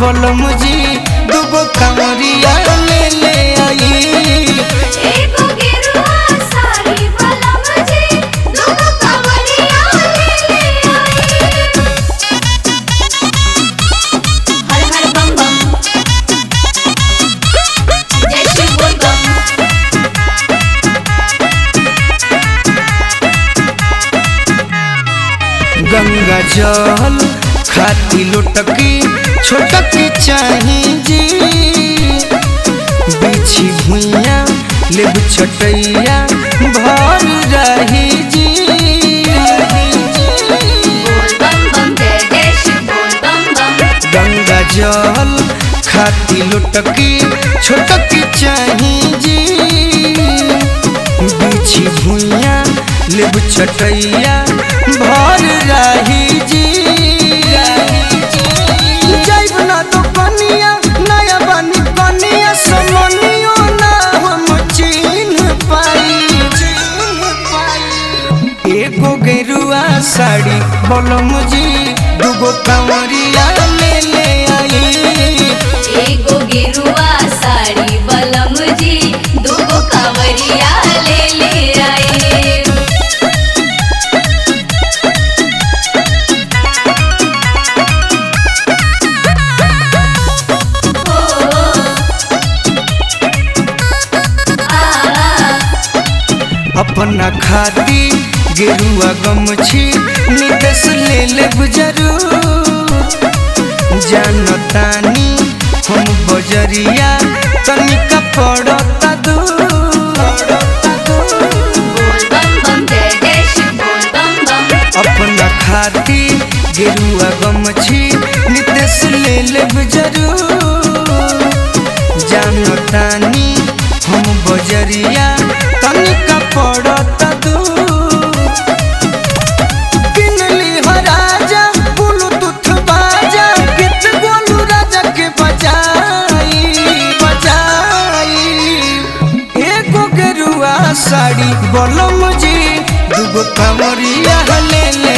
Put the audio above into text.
बलम जी दुगो कांवरिया ले ले आई। एगो गेरुआ साड़ी बलम जी दुगो कांवरिया ले ले आई। हर हर बम बम जय श्री बोल बम। गंगा जल खाती लोटकी छोटकी चाही जी। बिछी भुइया लेब छटैया भर रही जी। बोल बम बम जय जय श्री बोल बम बम। गंगा जल खाती लोटकी छोटकी चाही जी। बिछी भुइया लेब छटैया भर रही जी। जाइब ना तो कनिया नया बनी कनिया समनियो ना हम चिन्ह पाई। एगो गेरुआ साड़ी बलम जी दुगो कांवरिया ले ले आई। एगो गेरुआ साड़ी बलम जी दुगो कांवरिया ले ले आई। अपना खाती गेरुआ गमछी निदेश ले लेब जरूर। जानतानी हम बजरिया तनिका पड़ता दूर। बोल बम बम जय जय श्री बोल बम बम। अपना खाती गेरुआ गमछी निदेश ले लेब जरूर। जानतानी हम बजरिया तनिका पड़ता दूर। किनली हो राजा ब्लूटूथ बाजा गीत गोलू राजा के बजाई बजाई। एगो गेरुआ साड़ी बलम जी दुगो कांवरिया ले ले